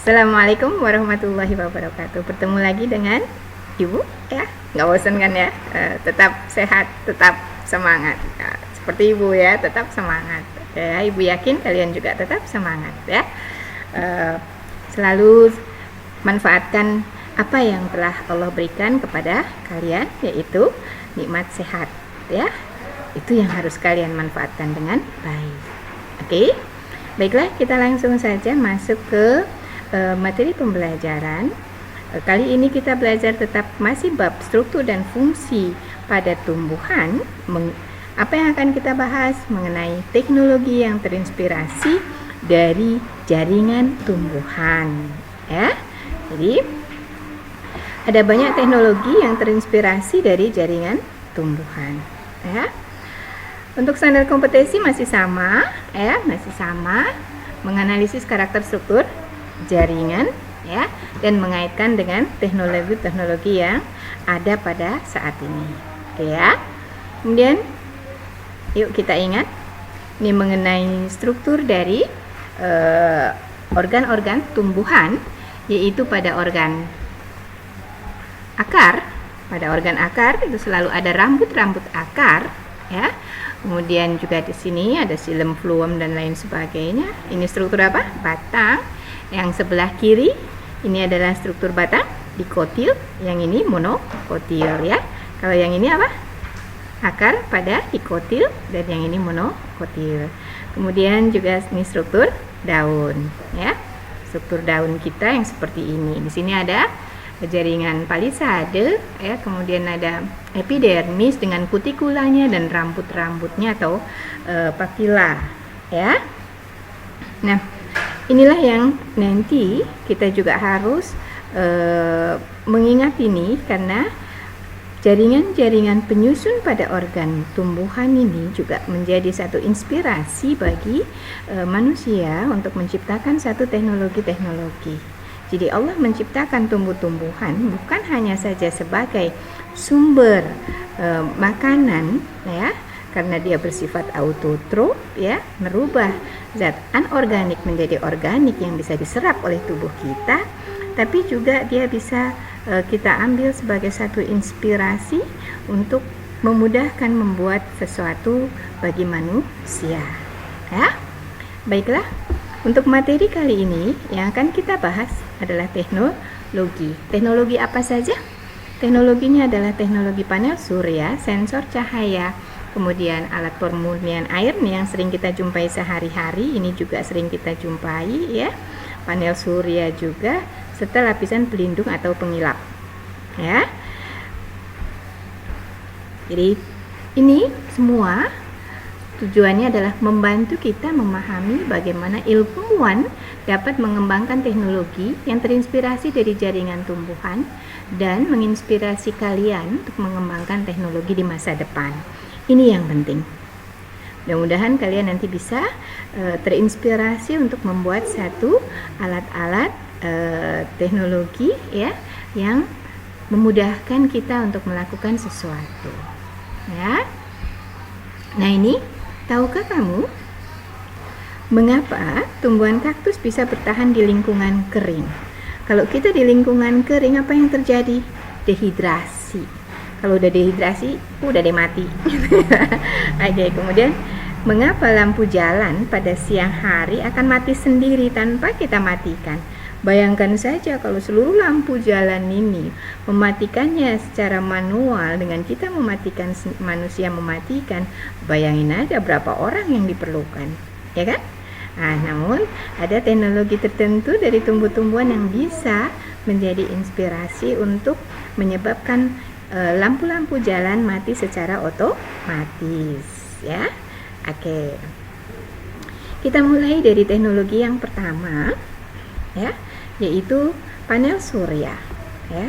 Assalamualaikum warahmatullahi wabarakatuh. Bertemu lagi dengan Ibu ya. Nggak bosan kan ya? Tetap sehat, tetap semangat. Ya, seperti Ibu ya, tetap semangat. Ya, Ibu yakin kalian juga tetap semangat ya. Selalu manfaatkan apa yang telah Allah berikan kepada kalian, yaitu nikmat sehat ya. Itu yang harus kalian manfaatkan dengan baik. Oke. Baiklah, kita langsung saja masuk ke materi pembelajaran. Kali ini kita belajar tetap masih bab struktur dan fungsi pada tumbuhan. Apa yang akan kita bahas mengenai teknologi yang terinspirasi dari jaringan tumbuhan ya. Jadi ada banyak teknologi yang terinspirasi dari jaringan tumbuhan ya. Untuk standar kompetensi masih sama ya, masih sama, menganalisis karakter struktur jaringan ya, dan mengaitkan dengan teknologi-teknologi yang ada pada saat ini. Oke ya. Kemudian yuk kita ingat ini mengenai struktur dari organ-organ tumbuhan, yaitu pada organ akar. Pada organ akar itu selalu ada rambut-rambut akar ya. Kemudian juga di sini ada xilem, fluem dan lain sebagainya. Ini struktur apa? Batang. Yang sebelah kiri ini adalah struktur batang dikotil, yang ini monokotil ya. Kalau yang ini apa? Akar pada dikotil, dan yang ini monokotil. Kemudian juga ini struktur daun ya. Struktur daun kita yang seperti ini. Di sini ada jaringan palisade ya, kemudian ada epidermis dengan kutikulanya dan rambut-rambutnya atau papila ya. Nah, inilah yang nanti kita juga harus mengingat ini, karena jaringan-jaringan penyusun pada organ tumbuhan ini juga menjadi satu inspirasi bagi manusia untuk menciptakan satu teknologi-teknologi. Jadi Allah menciptakan tumbuh-tumbuhan bukan hanya saja sebagai sumber makanan ya, karena dia bersifat autotrof ya, merubah zat anorganik menjadi organik yang bisa diserap oleh tubuh kita, tapi juga dia bisa kita ambil sebagai satu inspirasi untuk memudahkan membuat sesuatu bagi manusia ya. Baiklah, untuk materi kali ini yang akan kita bahas adalah teknologi. Teknologi apa saja? Teknologinya adalah teknologi panel surya, sensor cahaya, kemudian alat pemurnian air nih yang sering kita jumpai sehari-hari, ini juga sering kita jumpai ya. Panel surya juga, serta lapisan pelindung atau pengilap ya. Jadi ini semua tujuannya adalah membantu kita memahami bagaimana ilmuwan dapat mengembangkan teknologi yang terinspirasi dari jaringan tumbuhan dan menginspirasi kalian untuk mengembangkan teknologi di masa depan. Ini yang penting. Mudah-mudahan kalian nanti bisa terinspirasi untuk membuat satu alat-alat teknologi ya, yang memudahkan kita untuk melakukan sesuatu ya. Nah, ini tahukah kamu mengapa tumbuhan kaktus bisa bertahan di lingkungan kering? Kalau kita di lingkungan kering, apa yang terjadi? Dehidrasi. Kalau udah dehidrasi, udah deh mati. Oke, kemudian mengapa lampu jalan pada siang hari akan mati sendiri tanpa kita matikan? Bayangkan saja kalau seluruh lampu jalan ini mematikannya secara manual dengan kita mematikan, manusia mematikan, bayangin aja berapa orang yang diperlukan, ya kan? Nah, namun ada teknologi tertentu dari tumbuh-tumbuhan yang bisa menjadi inspirasi untuk menyebabkan lampu-lampu jalan mati secara otomatis, ya. Oke. Kita mulai dari teknologi yang pertama, ya, yaitu panel surya, ya.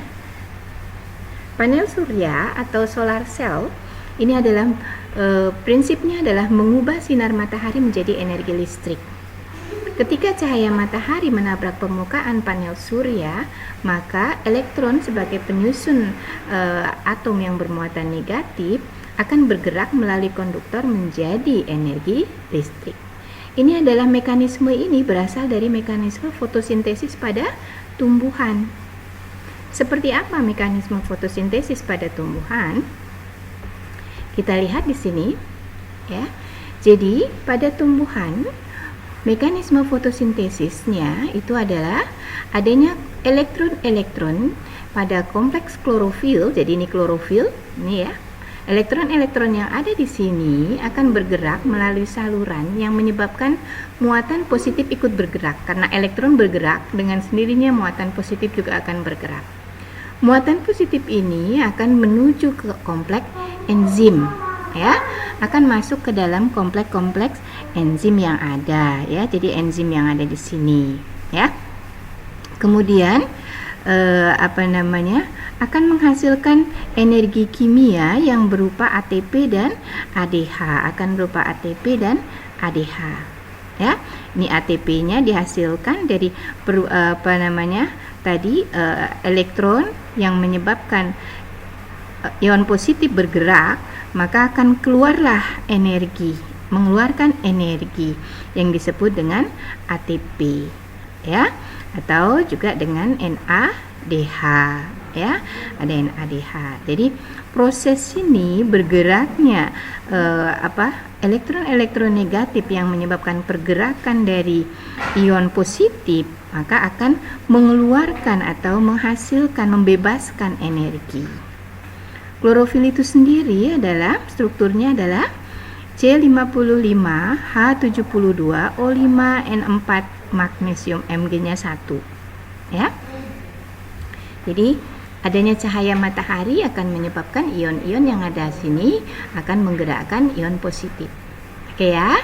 Panel surya atau solar cell ini adalah prinsipnya adalah mengubah sinar matahari menjadi energi listrik. Ketika cahaya matahari menabrak permukaan panel surya, maka elektron sebagai penyusun atom yang bermuatan negatif akan bergerak melalui konduktor menjadi energi listrik. Ini adalah mekanisme ini berasal dari mekanisme fotosintesis pada tumbuhan. Seperti apa mekanisme fotosintesis pada tumbuhan? Kita lihat di sini, ya. Jadi, pada tumbuhan, mekanisme fotosintesisnya itu adalah adanya elektron-elektron pada kompleks klorofil. Jadi ini klorofil, ini ya. Elektron-elektron yang ada di sini akan bergerak melalui saluran yang menyebabkan muatan positif ikut bergerak. Karena elektron bergerak, dengan sendirinya muatan positif juga akan bergerak. Muatan positif ini akan menuju ke kompleks enzim, ya, akan masuk ke dalam kompleks enzim yang ada, ya. Jadi enzim yang ada di sini, ya. Kemudian akan menghasilkan energi kimia yang berupa ATP dan ADH, akan berupa ATP dan ADH, ya. Ini ATP-nya dihasilkan dari elektron yang menyebabkan ion positif bergerak, maka akan keluarlah energi, mengeluarkan energi yang disebut dengan ATP, ya, atau juga dengan NADH, ya, ada NADH. Jadi proses ini bergeraknya elektron-elektron negatif yang menyebabkan pergerakan dari ion positif, maka akan mengeluarkan atau menghasilkan, membebaskan energi. Klorofil itu sendiri adalah strukturnya adalah C55H72O5N4 magnesium, Mg-nya 1, ya. Jadi adanya cahaya matahari akan menyebabkan ion-ion yang ada di sini akan menggerakkan ion positif. Oke ya.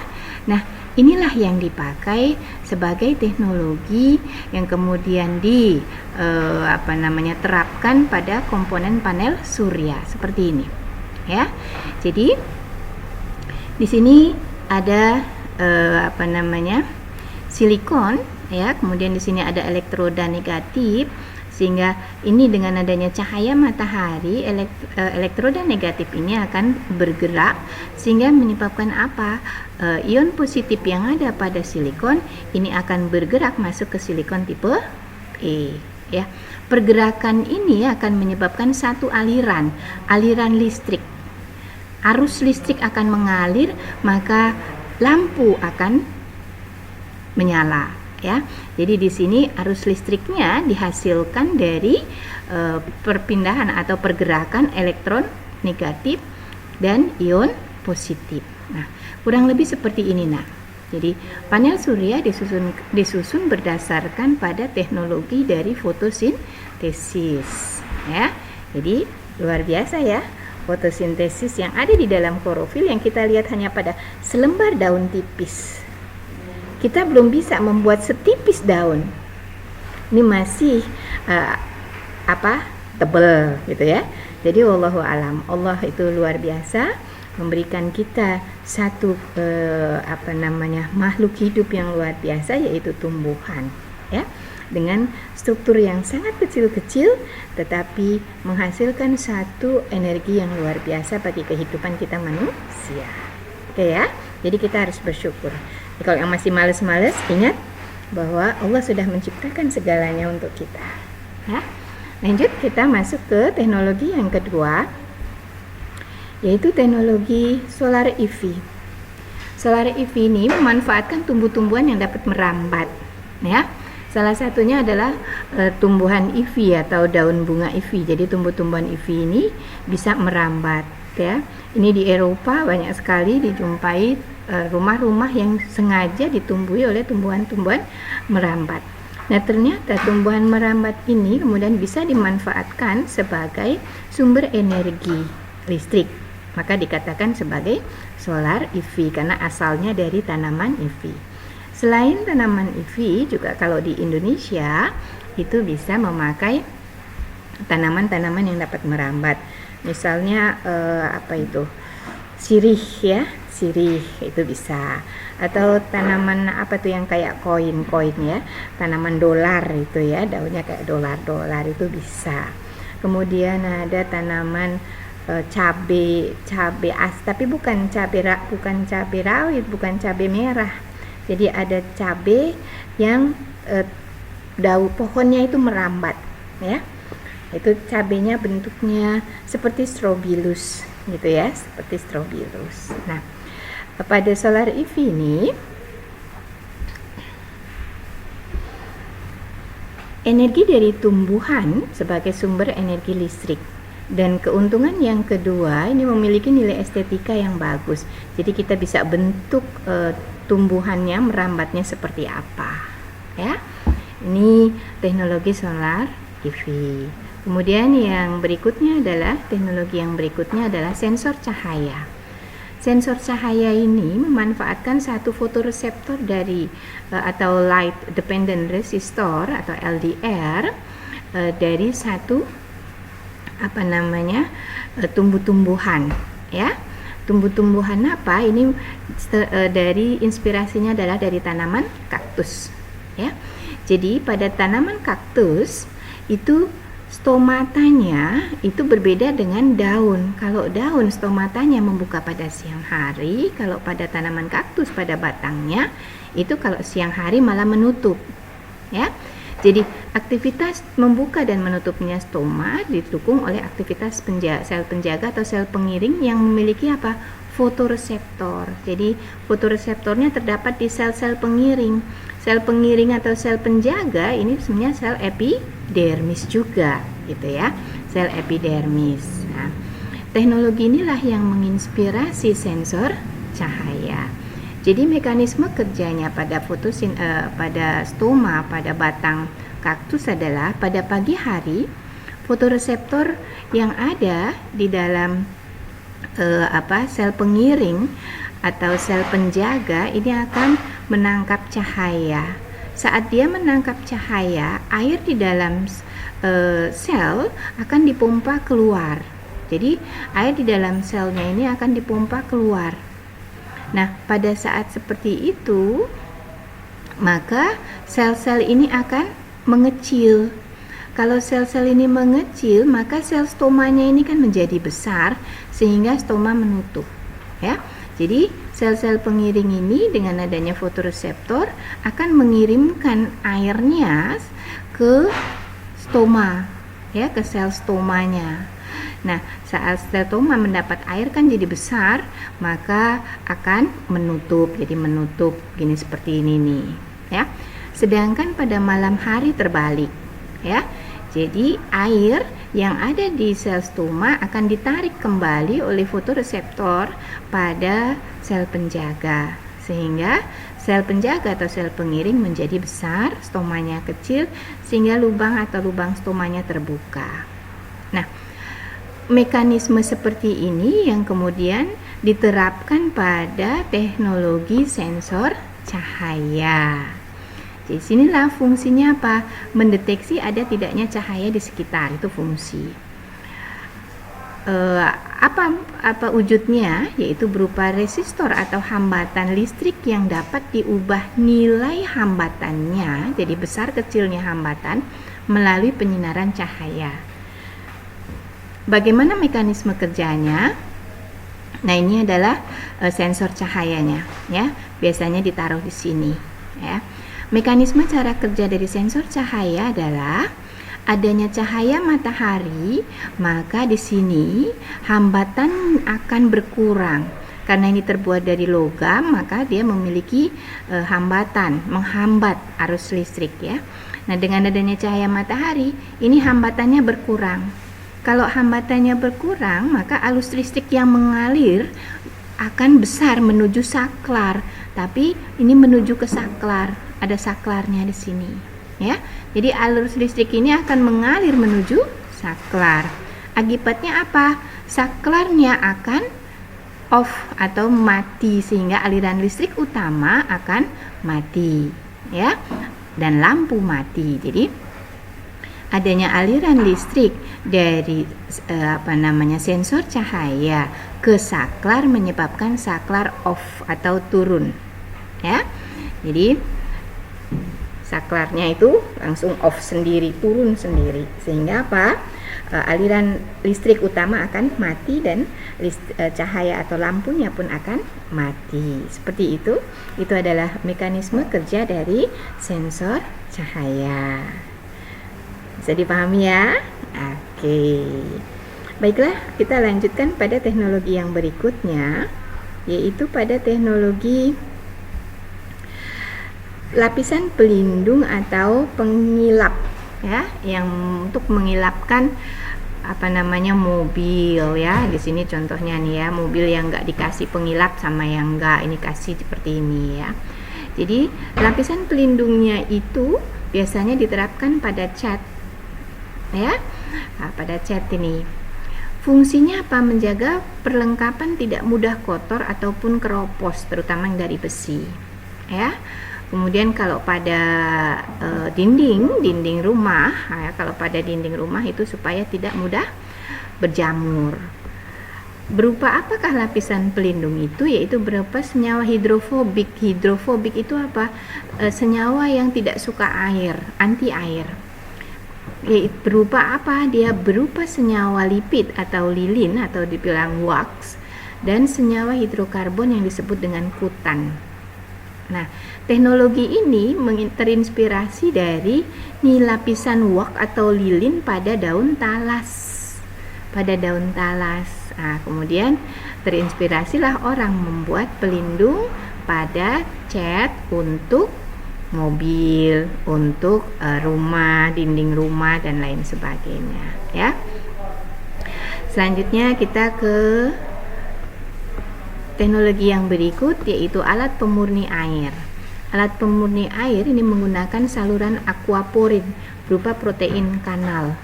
Nah, inilah yang dipakai sebagai teknologi yang kemudian terapkan pada komponen panel surya seperti ini, ya. Jadi di sini ada silikon, ya. Kemudian di sini ada elektroda negatif, sehingga ini dengan adanya cahaya matahari, elektroda negatif ini akan bergerak sehingga menyebabkan apa? Ion positif yang ada pada silikon ini akan bergerak masuk ke silikon tipe E, ya. Pergerakan ini akan menyebabkan satu aliran listrik. Arus listrik akan mengalir, maka lampu akan menyala, ya. Jadi di sini arus listriknya dihasilkan dari perpindahan atau pergerakan elektron negatif dan ion positif. Nah, kurang lebih seperti ini, nah. Jadi panel surya disusun berdasarkan pada teknologi dari fotosintesis, ya. Jadi luar biasa ya, fotosintesis yang ada di dalam klorofil yang kita lihat hanya pada selembar daun tipis. Kita belum bisa membuat setipis daun. Ini masih tebal gitu ya. Jadi wallahu alam, Allah itu luar biasa memberikan kita satu makhluk hidup yang luar biasa, yaitu tumbuhan, ya, dengan struktur yang sangat kecil-kecil tetapi menghasilkan satu energi yang luar biasa bagi kehidupan kita manusia. Oke ya. Jadi kita harus bersyukur. Kalau yang masih males-males, ingat bahwa Allah sudah menciptakan segalanya untuk kita, ya. Lanjut, kita masuk ke teknologi yang kedua, yaitu teknologi solar EV. Solar EV ini memanfaatkan tumbuh-tumbuhan yang dapat merambat, ya. Salah satunya adalah tumbuhan EV atau daun bunga EV. Jadi tumbuh-tumbuhan EV ini bisa merambat, ya. Ini di Eropa banyak sekali dijumpai rumah-rumah yang sengaja ditumbuhi oleh tumbuhan-tumbuhan merambat. Nah, ternyata tumbuhan merambat ini kemudian bisa dimanfaatkan sebagai sumber energi listrik. Maka dikatakan sebagai solar EV karena asalnya dari tanaman EV. Selain tanaman EV, juga kalau di Indonesia itu bisa memakai tanaman-tanaman yang dapat merambat. Misalnya sirih, ya, sirih itu bisa. Atau tanaman yang kayak koin ya, tanaman dolar itu ya, daunnya kayak dolar itu bisa. Kemudian ada tanaman cabe tapi bukan cabe rawit, bukan cabe merah, Jadi ada cabai yang daun pohonnya itu merambat, ya. Itu cabainya bentuknya seperti strobilus gitu ya, seperti strobilus. Nah, pada solar EV ini energi dari tumbuhan sebagai sumber energi listrik. Dan keuntungan yang kedua, ini memiliki nilai estetika yang bagus. Jadi kita bisa bentuk tumbuhannya, merambatnya seperti apa, ya. Ini teknologi solar EV. Kemudian yang berikutnya adalah sensor cahaya. Sensor cahaya ini memanfaatkan satu fotoreseptor dari atau light dependent resistor atau LDR dari satu tumbuh-tumbuhan, ya. Tumbuh-tumbuhan apa? Ini dari inspirasinya adalah dari tanaman kaktus, ya. Jadi pada tanaman kaktus itu stomatanya itu berbeda dengan daun. Kalau daun stomatanya membuka pada siang hari, kalau pada tanaman kaktus pada batangnya itu kalau siang hari malah menutup, ya. Jadi aktivitas membuka dan menutupnya stoma didukung oleh aktivitas sel penjaga atau sel pengiring yang memiliki apa? Fotoreseptor. Jadi fotoreseptornya terdapat di sel-sel pengiring. Sel pengiring atau sel penjaga ini sebenarnya sel epidermis juga, gitu ya. Sel epidermis. Nah, teknologi inilah yang menginspirasi sensor cahaya. Jadi mekanisme kerjanya pada pada stoma, pada batang kaktus adalah pada pagi hari fotoreseptor yang ada di dalam sel pengiring atau sel penjaga ini akan menangkap cahaya. Saat dia menangkap cahaya, air di dalam sel akan dipompa keluar. Jadi air di dalam selnya ini akan dipompa keluar. Nah, pada saat seperti itu, maka sel-sel ini akan mengecil. Kalau sel-sel ini mengecil, maka sel stomanya ini kan menjadi besar sehingga stoma menutup, ya. Jadi sel-sel pengiring ini dengan adanya fotoreseptor akan mengirimkan airnya ke stoma, ya, ke sel stomanya. Nah, saat sel stoma mendapat air kan jadi besar, maka akan menutup. Jadi menutup gini seperti ini nih, ya. Sedangkan pada malam hari terbalik, ya. Jadi air yang ada di sel stoma akan ditarik kembali oleh fotoreseptor pada sel penjaga, sehingga sel penjaga atau sel pengiring menjadi besar, stomanya kecil, sehingga lubang stomanya terbuka. Nah, mekanisme seperti ini yang kemudian diterapkan pada teknologi sensor cahaya. Jadi sinilah fungsinya apa? Mendeteksi ada tidaknya cahaya di sekitar, itu fungsi. Apa wujudnya? Yaitu berupa resistor atau hambatan listrik yang dapat diubah nilai hambatannya, jadi besar kecilnya hambatan melalui penyinaran cahaya. Bagaimana mekanisme kerjanya? Nah, ini adalah sensor cahayanya, ya. Biasanya ditaruh di sini, ya. Mekanisme cara kerja dari sensor cahaya adalah adanya cahaya matahari, maka di sini hambatan akan berkurang. Karena ini terbuat dari logam, maka dia memiliki hambatan, menghambat arus listrik, ya. Nah, dengan adanya cahaya matahari, ini hambatannya berkurang. Kalau hambatannya berkurang, maka arus listrik yang mengalir akan besar menuju saklar, tapi ini menuju ke saklar. Ada saklarnya di sini, ya. Jadi arus listrik ini akan mengalir menuju saklar. Akibatnya apa? Saklarnya akan off atau mati, sehingga aliran listrik utama akan mati, ya. Dan lampu mati. Jadi adanya aliran listrik dari sensor cahaya ke saklar menyebabkan saklar off atau turun, ya. Jadi saklarnya itu langsung off sendiri, turun sendiri, sehingga apa? Aliran listrik utama akan mati dan cahaya atau lampunya pun akan mati. Seperti itu. Itu adalah mekanisme kerja dari sensor cahaya. Bisa dipahami ya? Oke. Baiklah, kita lanjutkan pada teknologi yang berikutnya, yaitu pada teknologi lapisan pelindung atau pengilap, ya, yang untuk mengilapkan mobil, ya. Di sini contohnya nih ya, mobil yang enggak dikasih pengilap sama yang enggak, ini kasih seperti ini ya. Jadi lapisan pelindungnya itu biasanya diterapkan pada cat, ya. Pada cat ini fungsinya apa? Menjaga perlengkapan tidak mudah kotor ataupun keropos, terutama yang dari besi, ya. Kemudian kalau pada dinding rumah, ya, kalau pada dinding rumah itu supaya tidak mudah berjamur. Berupa apakah lapisan pelindung itu? Yaitu berupa senyawa hidrofobik. Hidrofobik itu apa? Senyawa yang tidak suka air, anti air. Berupa apa? Dia berupa senyawa lipid atau lilin atau dibilang wax, dan senyawa hidrokarbon yang disebut dengan kutan. Nah, teknologi ini terinspirasi dari lapisan wax atau lilin pada daun talas. Nah, kemudian terinspirasilah orang membuat pelindung pada cat untuk mobil, untuk rumah, dinding rumah dan lain sebagainya, ya. Selanjutnya kita ke teknologi yang berikut, yaitu alat pemurni air. Alat pemurni air ini menggunakan saluran aquaporin berupa protein kanal.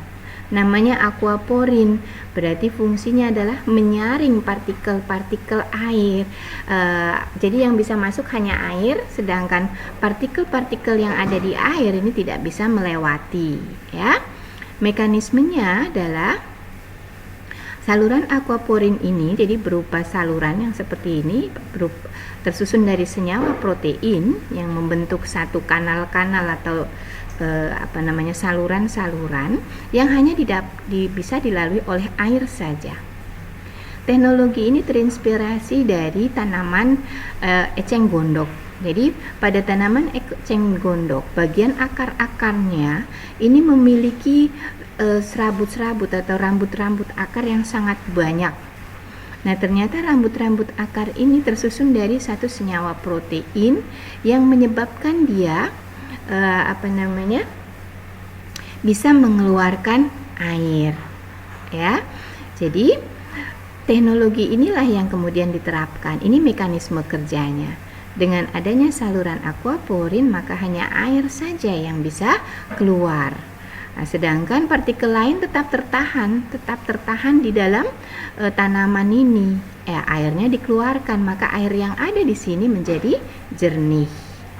Namanya aquaporin, berarti fungsinya adalah menyaring partikel-partikel air. Jadi yang bisa masuk hanya air, sedangkan partikel-partikel yang ada di air ini tidak bisa melewati, ya. Mekanismenya adalah saluran aquaporin ini jadi berupa saluran yang seperti ini, tersusun dari senyawa protein yang membentuk satu kanal-kanal atau saluran-saluran yang hanya bisa dilalui oleh air saja. Teknologi ini terinspirasi dari tanaman eceng gondok. Jadi pada tanaman eceng gondok, bagian akar-akarnya ini memiliki serabut-serabut atau rambut-rambut akar yang sangat banyak. Nah, ternyata rambut-rambut akar ini tersusun dari satu senyawa protein yang menyebabkan dia bisa mengeluarkan air, ya. Jadi teknologi inilah yang kemudian diterapkan. Ini mekanisme kerjanya. Dengan adanya saluran aquaporin, maka hanya air saja yang bisa keluar. Nah, sedangkan partikel lain tetap tertahan di dalam tanaman ini. Airnya dikeluarkan, maka air yang ada di sini menjadi jernih.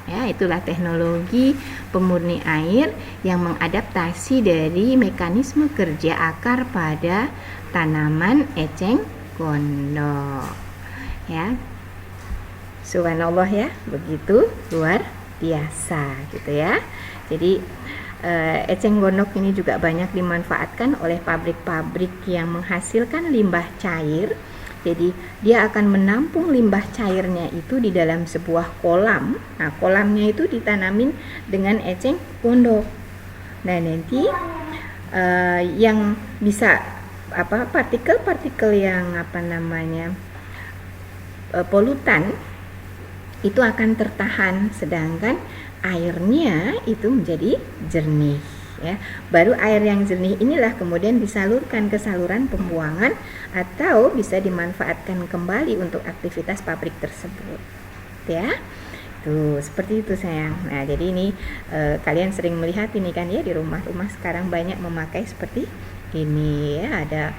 Ya, itulah teknologi pemurni air yang mengadaptasi dari mekanisme kerja akar pada tanaman eceng gondok. Ya, subhanallah ya, begitu luar biasa gitu ya. Jadi eceng gondok ini juga banyak dimanfaatkan oleh pabrik-pabrik yang menghasilkan limbah cair. Jadi dia akan menampung limbah cairnya itu di dalam sebuah kolam. Nah, kolamnya itu ditanamin dengan eceng gondok. Nah, nanti yang bisa partikel-partikel yang polutan itu akan tertahan, sedangkan airnya itu menjadi jernih, ya. Baru air yang jernih inilah kemudian disalurkan ke saluran pembuangan atau bisa dimanfaatkan kembali untuk aktivitas pabrik tersebut, ya. Tuh, seperti itu sayang. Nah, jadi ini kalian sering melihat ini kan ya, di rumah-rumah sekarang banyak memakai seperti ini ya. Ada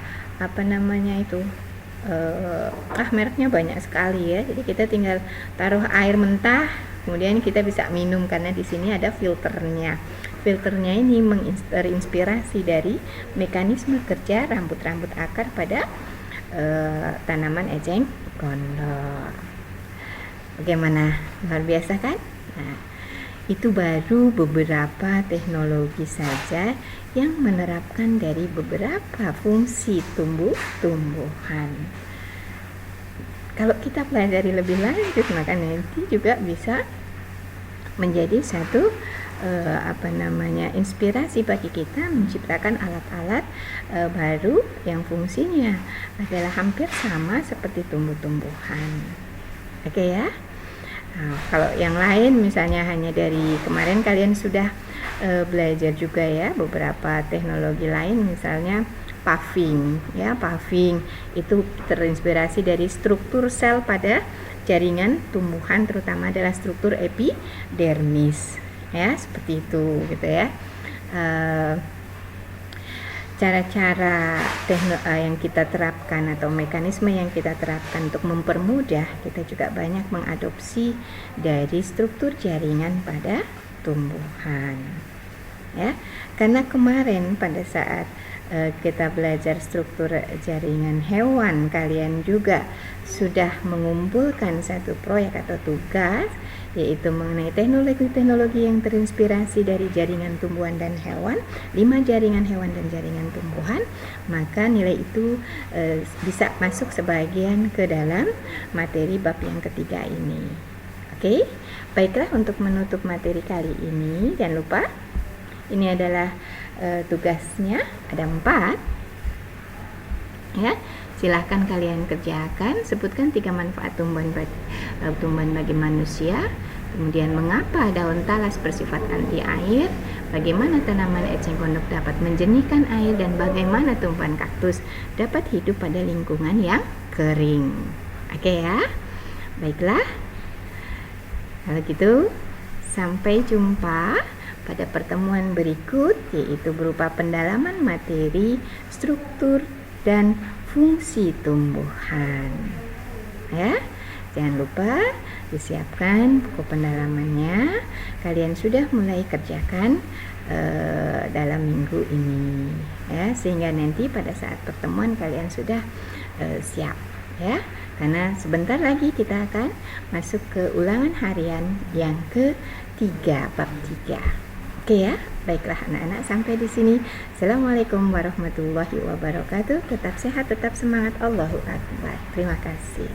mereknya banyak sekali ya. Jadi kita tinggal taruh air mentah, kemudian kita bisa minum karena di sini ada filternya. Filternya ini terinspirasi dari mekanisme kerja rambut-rambut akar pada tanaman eceng gondok. Bagaimana? Luar biasa kan? Nah, itu baru beberapa teknologi saja yang menerapkan dari beberapa fungsi tumbuhan. Kalau kita pelajari lebih lanjut, maka nanti juga bisa menjadi satu inspirasi bagi kita menciptakan alat-alat baru yang fungsinya adalah hampir sama seperti tumbuh-tumbuhan. Oke ya. Nah, kalau yang lain misalnya hanya dari kemarin kalian sudah belajar juga ya beberapa teknologi lain, misalnya paving ya. Paving itu terinspirasi dari struktur sel pada jaringan tumbuhan, terutama adalah struktur epidermis ya, seperti itu gitu ya. Cara-cara yang kita terapkan atau mekanisme yang kita terapkan untuk mempermudah, kita juga banyak mengadopsi dari struktur jaringan pada tumbuhan ya. Karena kemarin pada saat kita belajar struktur jaringan hewan, kalian juga sudah mengumpulkan satu proyek atau tugas, yaitu mengenai teknologi-teknologi yang terinspirasi dari jaringan tumbuhan dan hewan, 5 jaringan hewan dan jaringan tumbuhan. Maka nilai itu bisa masuk sebagian ke dalam materi bab yang ketiga ini. Oke, baiklah, untuk menutup materi kali ini, jangan lupa ini adalah tugasnya, ada 4 ya. Silahkan kalian kerjakan. Sebutkan 3 manfaat tumbuhan bagi manusia, kemudian mengapa daun talas bersifat anti air, bagaimana tanaman eceng gondok dapat menjernihkan air, dan bagaimana tumbuhan kaktus dapat hidup pada lingkungan yang kering. Oke ya, baiklah, kalau gitu sampai jumpa pada pertemuan berikut, yaitu berupa pendalaman materi struktur dan fungsi tumbuhan ya. Jangan lupa disiapkan buku pendalamannya. Kalian sudah mulai kerjakan dalam minggu ini ya, sehingga nanti pada saat pertemuan kalian sudah siap ya, karena sebentar lagi kita akan masuk ke ulangan harian yang ketiga, bab 3. Oke ya, baiklah anak-anak, sampai di sini. Assalamualaikum warahmatullahi wabarakatuh. Tetap sehat, tetap semangat. Allahu Akbar. Terima kasih.